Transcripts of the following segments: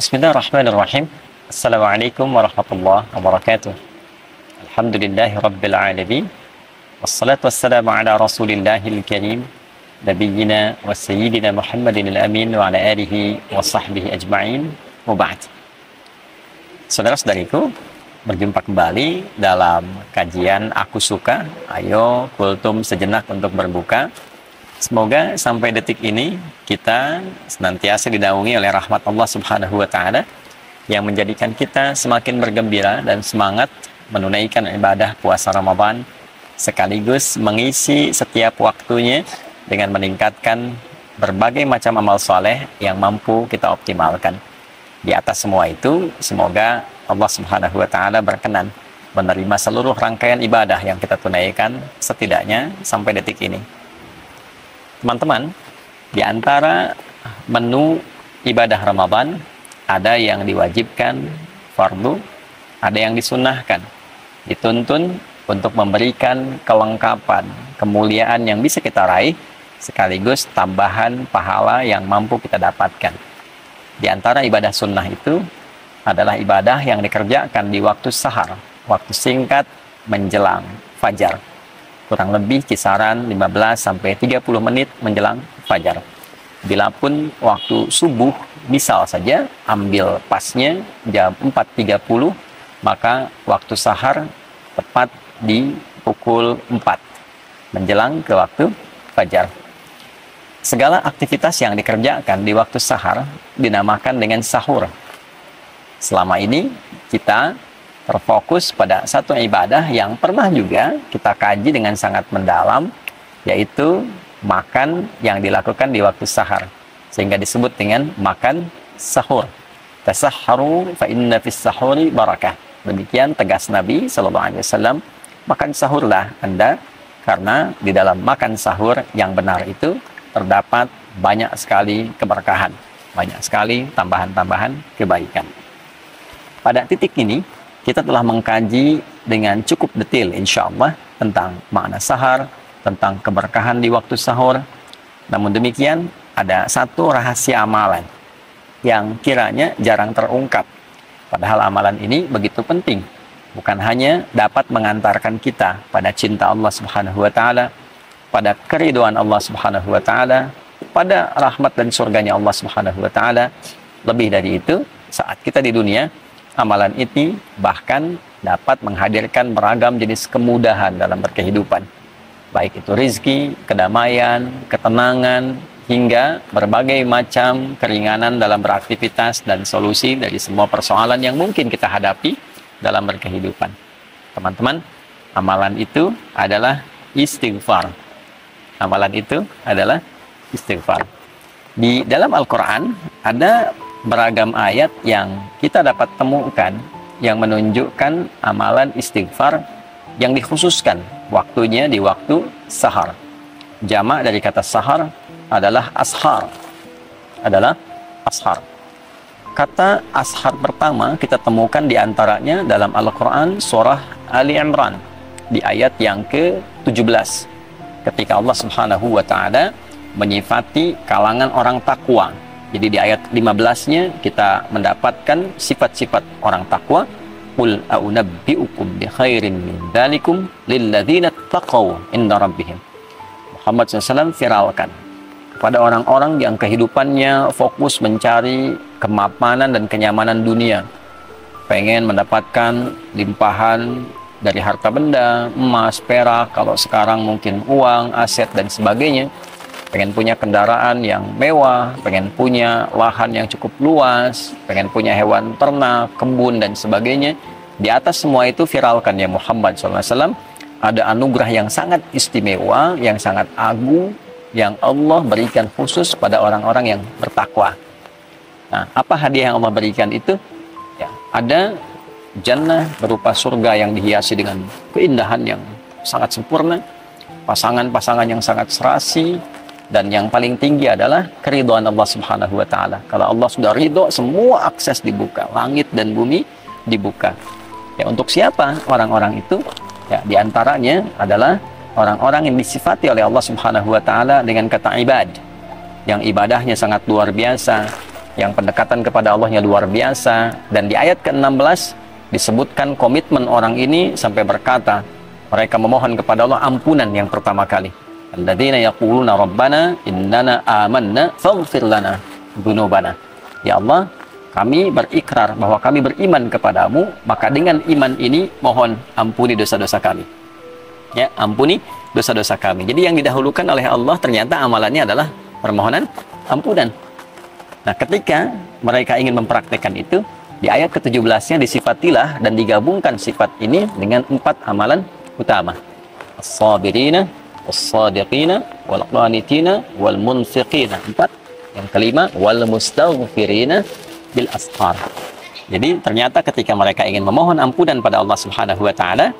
Bismillahirrahmanirrahim. Assalamualaikum warahmatullahi wabarakatuh. Alhamdulillahi rabbil alamin. Wassalatu wassalamu ala rasulillahil karim. Nabiyyina wa sayyidina Muhammadin al-amin wa ala alihi wa sahbihi ajma'in. Wa ba'd. Saudara-saudariku, berjumpa kembali dalam kajian Aku Suka. Ayo kultum sejenak untuk berbuka. Semoga sampai detik ini kita senantiasa dinaungi oleh rahmat Allah Subhanahu wa taala yang menjadikan kita semakin bergembira dan semangat menunaikan ibadah puasa Ramadan sekaligus mengisi setiap waktunya dengan meningkatkan berbagai macam amal soleh yang mampu kita optimalkan. Di atas semua itu, semoga Allah Subhanahu wa taala berkenan menerima seluruh rangkaian ibadah yang kita tunaikan setidaknya sampai detik ini. Teman-teman, di antara menu ibadah Ramadan ada yang diwajibkan fardu, ada yang disunnahkan, dituntun untuk memberikan kelengkapan, kemuliaan yang bisa kita raih, sekaligus tambahan pahala yang mampu kita dapatkan. Di antara ibadah sunnah itu adalah ibadah yang dikerjakan di waktu sahar, waktu singkat menjelang fajar. Kurang lebih kisaran 15-30 menit menjelang fajar. Bilapun waktu subuh, misal saja ambil pasnya jam 4.30, maka waktu sahar tepat di pukul 4 menjelang ke waktu fajar. Segala aktivitas yang dikerjakan di waktu sahar dinamakan dengan sahur. Selama ini kita terfokus pada satu ibadah yang pernah juga kita kaji dengan sangat mendalam, yaitu makan yang dilakukan di waktu sahar, sehingga disebut dengan makan sahur. Tasahharu fa inna fis sahuri barakah. Demikian tegas Nabi SAW, makan sahurlah Anda, karena di dalam makan sahur yang benar itu terdapat banyak sekali keberkahan, banyak sekali tambahan-tambahan kebaikan. Pada titik ini kita telah mengkaji dengan cukup detail insya Allah tentang makna sahar, tentang keberkahan di waktu sahur. Namun demikian, ada satu rahasia amalan yang kiranya jarang terungkap. Padahal amalan ini begitu penting. Bukan hanya dapat mengantarkan kita pada cinta Allah Subhanahu wa taala, pada keridhaan Allah Subhanahu wa taala, pada rahmat dan surganya Allah Subhanahu wa taala. Lebih dari itu, saat kita di dunia, amalan ini bahkan dapat menghadirkan beragam jenis kemudahan dalam berkehidupan. Baik itu rizki, kedamaian, ketenangan, hingga berbagai macam keringanan dalam beraktivitas dan solusi dari semua persoalan yang mungkin kita hadapi dalam berkehidupan. Teman-teman, amalan itu adalah istighfar. Amalan itu adalah istighfar. Di dalam Al-Quran ada beragam ayat yang kita dapat temukan yang menunjukkan amalan istighfar yang dikhususkan waktunya di waktu sahar. Jamak dari kata sahar adalah ashar. Kata ashar pertama kita temukan diantaranya dalam Al-Quran surah Ali Imran di ayat yang ke-17, ketika Allah Subhanahu wa ta'ala menyifati kalangan orang takwa. Jadi di ayat 15-nya kita mendapatkan sifat-sifat orang takwa. Qul a'unabbi'ukum bi khairin min dzalikum lilladzina taqaw inda rabbihim. Muhammad SAW viralkan kepada orang-orang yang kehidupannya fokus mencari kemapanan dan kenyamanan dunia. Pengen mendapatkan limpahan dari harta benda, emas, perak, kalau sekarang mungkin uang, aset dan sebagainya. Pengen punya kendaraan yang mewah, pengen punya lahan yang cukup luas, pengen punya hewan ternak, kebun, dan sebagainya. Di atas semua itu viralkan ya Muhammad SAW, ada anugerah yang sangat istimewa, yang sangat agung, yang Allah berikan khusus pada orang-orang yang bertakwa. Nah, apa hadiah yang Allah berikan itu? Ya, ada jannah berupa surga yang dihiasi dengan keindahan yang sangat sempurna, pasangan-pasangan yang sangat serasi, dan yang paling tinggi adalah keridhaan Allah Subhanahu wa taala. Kalau Allah sudah ridho, semua akses dibuka, langit dan bumi dibuka. Ya, untuk siapa orang-orang itu? Ya, diantaranya adalah orang-orang yang disifati oleh Allah Subhanahu wa taala dengan kata ibad, yang ibadahnya sangat luar biasa, yang pendekatan kepada Allahnya luar biasa. Dan di ayat ke-16 disebutkan komitmen orang ini sampai berkata, mereka memohon kepada Allah ampunan yang pertama kali. Alladzina yaquluna rabbana innana amanna faghfir lana dzunubana. Ya Allah, kami berikrar bahwa kami beriman kepadamu, maka dengan iman ini mohon ampuni dosa-dosa kami. Ya, ampuni dosa-dosa kami. Jadi yang didahulukan oleh Allah ternyata amalannya adalah permohonan ampunan. Nah, ketika mereka ingin mempraktekkan itu, di ayat ke-17-nya disifatilah dan digabungkan sifat ini dengan 4 amalan utama. As-sabirina, as-sadiqina, wal-qanitina, wal-munfiqina. 4. Yang kelima, wal-mustaghfirina bil ashar. Jadi ternyata ketika mereka ingin memohon ampunan pada Allah Subhanahu wa taala,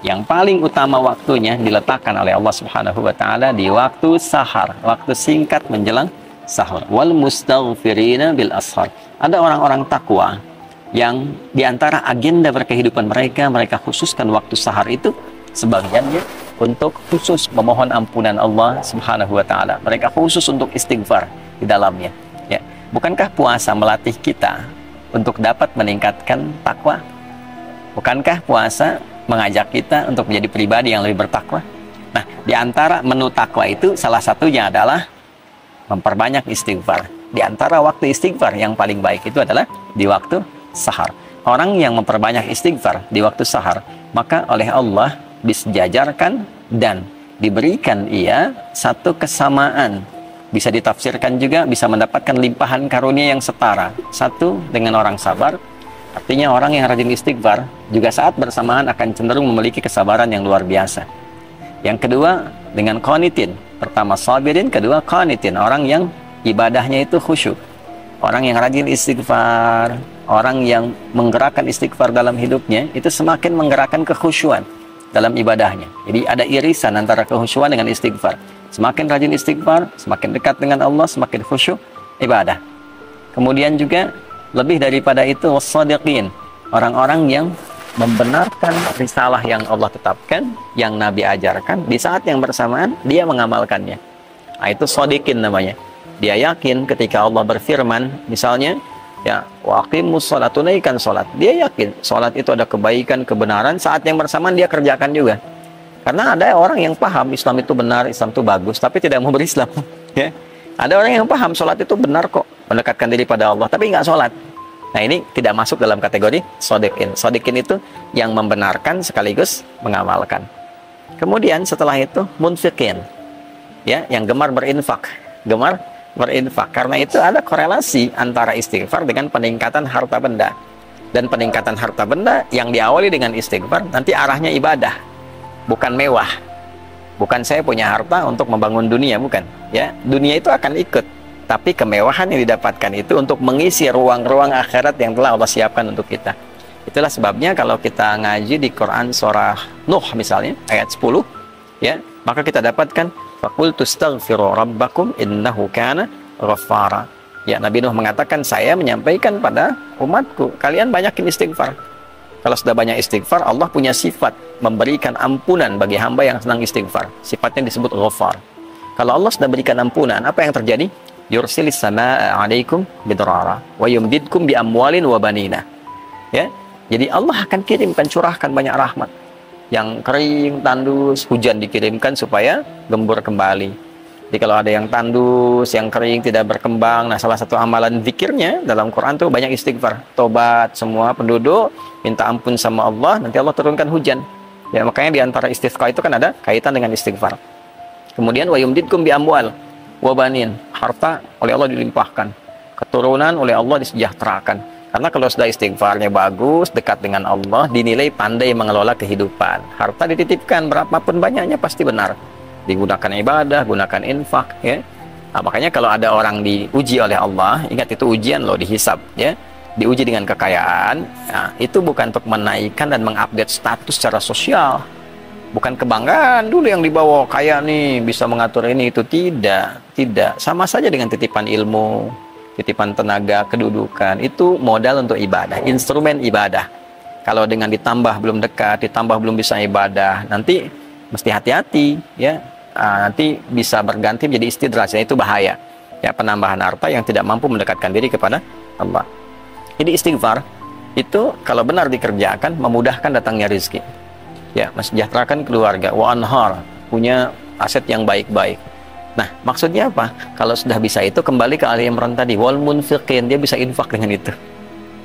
yang paling utama waktunya diletakkan oleh Allah Subhanahu wa taala di waktu sahar, waktu singkat menjelang sahur. Wal mustaghfirina bil ashar. Ada orang-orang takwa yang diantara agenda berkehidupan mereka, mereka khususkan waktu sahar itu sebagiannya untuk khusus memohon ampunan Allah Subhanahu wa taala. Mereka khusus untuk istighfar di dalamnya. Ya, bukankah puasa melatih kita untuk dapat meningkatkan takwa? Bukankah puasa mengajak kita untuk menjadi pribadi yang lebih bertakwa? Nah, di antara menu takwa itu salah satunya adalah memperbanyak istighfar. Di antara waktu istighfar yang paling baik itu adalah di waktu sahar. Orang yang memperbanyak istighfar di waktu sahar, maka oleh Allah disejajarkan dan diberikan ia satu kesamaan. Bisa ditafsirkan juga, bisa mendapatkan limpahan karunia yang setara. Satu, dengan orang sabar. Artinya orang yang rajin istighfar juga saat bersamaan akan cenderung memiliki kesabaran yang luar biasa. Yang kedua, dengan qanitin. Pertama sabirin, kedua qanitin. Orang yang ibadahnya itu khusyuk. Orang yang rajin istighfar, orang yang menggerakkan istighfar dalam hidupnya, itu semakin menggerakkan kekhusyuan dalam ibadahnya. Jadi ada irisan antara kekhusyuan dengan istighfar. Semakin rajin istighfar, semakin dekat dengan Allah, semakin khusyuk ibadah. Kemudian juga lebih daripada itu, wassadiqin, orang-orang yang membenarkan risalah yang Allah tetapkan, yang Nabi ajarkan, di saat yang bersamaan dia mengamalkannya. Nah, itu shadiqin namanya. Dia yakin ketika Allah berfirman, misalnya, ya, waqimus sholat, tunaikan sholat. Dia yakin sholat itu ada kebaikan, kebenaran, saat yang bersamaan dia kerjakan juga. Karena ada orang yang paham Islam itu benar, Islam itu bagus, tapi tidak mau berislam. Ya. Ada orang yang paham sholat itu benar kok, mendekatkan diri pada Allah, tapi nggak sholat. Nah, ini tidak masuk dalam kategori shadiqin. Shadiqin itu yang membenarkan sekaligus mengamalkan. Kemudian setelah itu munfiqin, ya, yang gemar berinfak, gemar berinfak. Karena itu ada korelasi antara istighfar dengan peningkatan harta benda. Dan peningkatan harta benda yang diawali dengan istighfar nanti arahnya ibadah. Bukan mewah, bukan saya punya harta untuk membangun dunia, bukan. Ya, dunia itu akan ikut, tapi kemewahan yang didapatkan itu untuk mengisi ruang-ruang akhirat yang telah Allah siapkan untuk kita. Itulah sebabnya kalau kita ngaji di Quran surah Nuh misalnya ayat 10, ya, maka kita dapatkan faqultu astaghfiru rabbakum innahu kana ghaffara. Ya, Nabi Nuh mengatakan, saya menyampaikan pada umatku, kalian banyakin istighfar. Kalau sudah banyak istighfar, Allah punya sifat memberikan ampunan bagi hamba yang senang istighfar. Sifatnya disebut Ghaffar. Kalau Allah sudah berikan ampunan, apa yang terjadi? Yursilis samaa'a 'alaikum bidrara wa yumdidkum bi amwalin wa banina. Ya. Jadi Allah akan kirimkan, curahkan banyak rahmat. Yang kering, tandus, hujan dikirimkan supaya gembur kembali. Jadi kalau ada yang tandus, yang kering, tidak berkembang, nah salah satu amalan zikirnya dalam Quran tuh banyak istighfar. Tobat semua penduduk, minta ampun sama Allah, nanti Allah turunkan hujan. Ya, makanya di antara istisqa itu kan ada kaitan dengan istighfar. Kemudian wa yumdidkum bi amwal wa banin, harta oleh Allah dilimpahkan, keturunan oleh Allah disejahterakan. Karena kalau sudah istighfarnya bagus, dekat dengan Allah, dinilai pandai mengelola kehidupan. Harta dititipkan berapapun banyaknya pasti benar. Digunakan ibadah, gunakan infak, ya. Nah, makanya kalau ada orang diuji oleh Allah, ingat itu ujian loh, dihisab, ya. Diuji dengan kekayaan, nah, itu bukan untuk menaikkan dan mengupdate status secara sosial. Bukan kebanggaan dulu yang dibawa, kaya nih, bisa mengatur ini, itu. Tidak. Sama saja dengan titipan ilmu, titipan tenaga, kedudukan. Itu modal untuk ibadah, instrumen ibadah. Kalau dengan ditambah belum dekat, ditambah belum bisa ibadah, nanti mesti hati-hati, ya. Nanti bisa berganti menjadi istidraj, itu bahaya. Ya, penambahan harta yang tidak mampu mendekatkan diri kepada Allah. Jadi istighfar itu kalau benar dikerjakan memudahkan datangnya rezeki. Ya, mensejahterakan keluarga, wa anhar, punya aset yang baik-baik. Nah, maksudnya apa? Kalau sudah bisa itu kembali ke Ali Imran tadi, wal munfiqin, dia bisa infak dengan itu.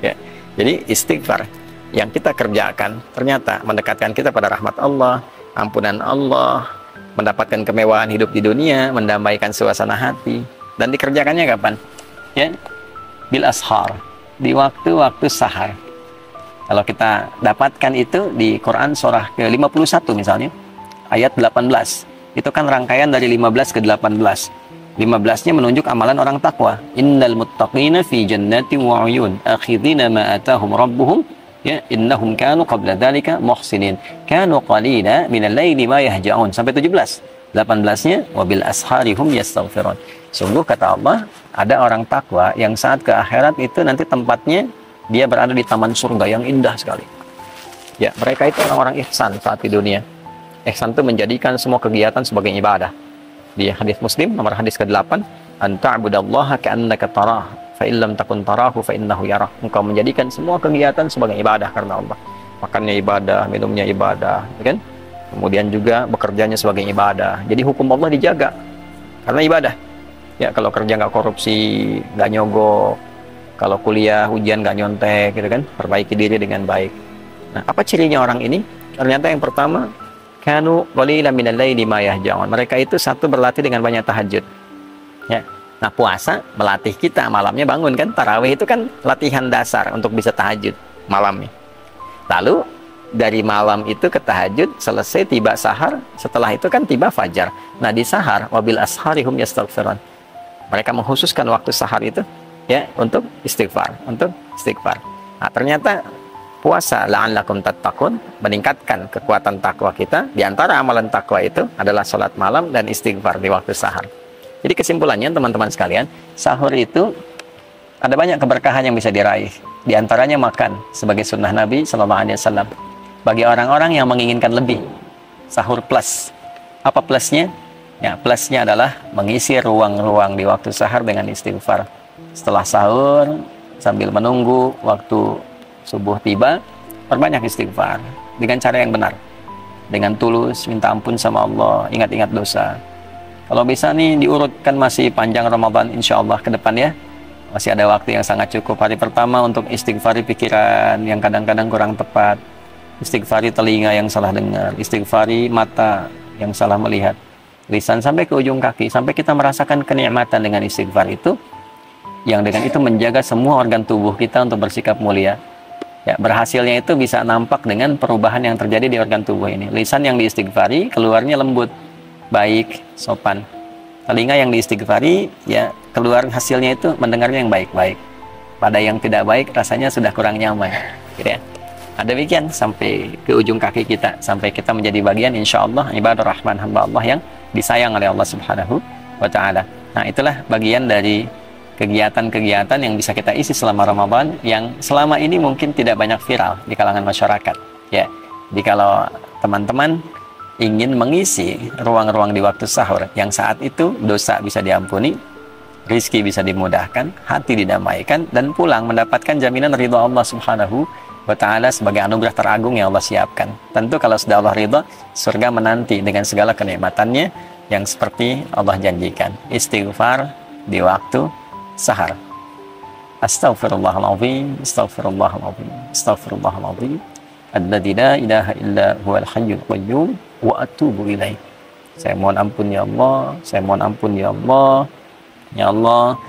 Ya. Jadi istighfar yang kita kerjakan ternyata mendekatkan kita pada rahmat Allah, ampunan Allah, mendapatkan kemewahan hidup di dunia, mendamaikan suasana hati. Dan dikerjakannya kapan? Ya, bil ashar, di waktu-waktu sahar. Kalau kita dapatkan itu di Quran surah ke-51 misalnya, ayat 18. Itu kan rangkaian dari 15 ke 18. 15-nya menunjuk amalan orang takwa. Innal muttaqina fi jannatin wa 'uyun, akhidhina ma atahum rabbuhum, ya innahum kanu qabla dzalika muhsinin. Kanu qalila minal laili ma yahja'un sampai 17. 18-nya wabil asharihum yastaghfirun. Sungguh kata Allah, ada orang takwa yang saat ke akhirat itu nanti tempatnya dia berada di taman surga yang indah sekali. Ya, mereka itu orang-orang ihsan saat di dunia. Ihsan itu menjadikan semua kegiatan sebagai ibadah. Di hadis Muslim nomor hadis ke-8, anta'budallaha ka'annaka tarah, fa illam takun tarahu fa innahu yarah. Engkau menjadikan semua kegiatan sebagai ibadah karena Allah. Makannya ibadah, minumnya ibadah, kan? Kemudian juga bekerjanya sebagai ibadah. Jadi hukum Allah dijaga karena ibadah. Ya, kalau kerja nggak korupsi, nggak nyogok, kalau kuliah ujian nggak nyontek, gitu kan? Perbaiki diri dengan baik. Nah, apa cirinya orang ini? Ternyata yang pertama, kanu qalilan minal laili ma yahja'un. Mereka itu satu berlatih dengan banyak tahajud. Ya. Nah, puasa melatih kita malamnya bangun kan? Tarawih itu kan latihan dasar untuk bisa tahajud malamnya. Lalu dari malam itu ke tahajud, selesai tiba sahar, setelah itu kan tiba fajar. Nah, di sahar wabil asharihum yastaghfirun. Mereka mengkhususkan waktu sahar itu ya untuk istighfar, Nah, ternyata puasa la'allakum tattaqun meningkatkan kekuatan takwa kita. Di antara amalan takwa itu adalah sholat malam dan istighfar di waktu sahar. Jadi kesimpulannya teman-teman sekalian, sahur itu ada banyak keberkahan yang bisa diraih. Di antaranya makan sebagai sunnah Nabi SAW. Bagi orang-orang yang menginginkan lebih, sahur plus. Apa plusnya? Ya, plusnya adalah mengisi ruang-ruang di waktu sahar dengan istighfar. Setelah sahur, sambil menunggu waktu subuh tiba, perbanyak istighfar dengan cara yang benar, dengan tulus minta ampun sama Allah, ingat-ingat dosa. Kalau bisa nih diurutkan, masih panjang Ramadan insya Allah ke depan ya, masih ada waktu yang sangat cukup. Hari pertama untuk istighfari pikiran yang kadang-kadang kurang tepat, istighfari telinga yang salah dengar, istighfari mata yang salah melihat, lisan sampai ke ujung kaki, sampai kita merasakan kenikmatan dengan istighfar itu, yang dengan itu menjaga semua organ tubuh kita untuk bersikap mulia. Ya, berhasilnya itu bisa nampak dengan perubahan yang terjadi di organ tubuh ini. Lisan yang diistighfari keluarnya lembut, baik, sopan. Telinga yang diistighfari ya keluar hasilnya itu mendengarnya yang baik-baik. Pada yang tidak baik rasanya sudah kurang nyaman, gitu ya. Nah, demikian sampai ke ujung kaki kita, sampai kita menjadi bagian insya Allah ibadah rahman, hamba Allah yang disayang oleh Allah Subhanahu wa Ta'ala. Nah, itulah bagian dari kegiatan-kegiatan yang bisa kita isi selama Ramadan yang selama ini mungkin tidak banyak viral di kalangan masyarakat. Ya, jadi kalau teman-teman ingin mengisi ruang-ruang di waktu sahur yang saat itu dosa bisa diampuni, rizki bisa dimudahkan, hati didamaikan, dan pulang mendapatkan jaminan ridha Allah Subhanahu wa Ta'ala sebagai anugerah teragung yang Allah siapkan. Tentu kalau sudah Allah ridha, surga menanti dengan segala kenikmatannya yang seperti Allah janjikan. Istighfar di waktu sahar. Astaghfirullahaladzim, astaghfirullahaladzim, astaghfirullahaladzim, alladzi la ilaha illa huwal hayyul qayyum wa atubu ilaih. Saya mohon ampun ya Allah, saya mohon ampun ya Allah. Ya Allah,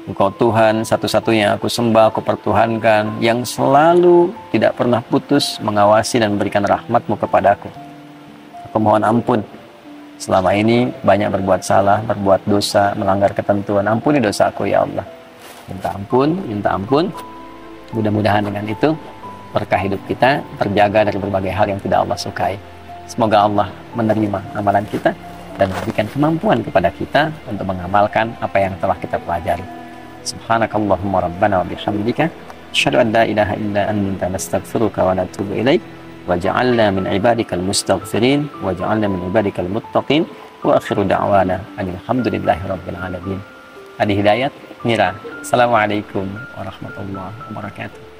Engkau Tuhan satu-satunya aku sembah, aku pertuhankan, yang selalu tidak pernah putus mengawasi dan memberikan rahmat-Mu kepadaku. Aku mohon ampun selama ini banyak berbuat salah, berbuat dosa, melanggar ketentuan. Ampuni dosaku ya Allah. Minta ampun, minta ampun. Mudah-mudahan dengan itu berkah hidup kita terjaga dari berbagai hal yang tidak Allah sukai. Semoga Allah menerima amalan kita dan memberikan kemampuan kepada kita untuk mengamalkan apa yang telah kita pelajari. Subhanakallahumma rabbana wa bihamdika asyhadu an la ilaha illa anta nastaghfiruka wa natubu ilaik. Waj'alna min ibadikal mustaghfirin waj'alna min ibadikal muttaqin wa akhiru da'wana alhamdulillahi rabbil alamin. Adi Hidayat, Mira. Assalamualaikum warahmatullahi wabarakatuh.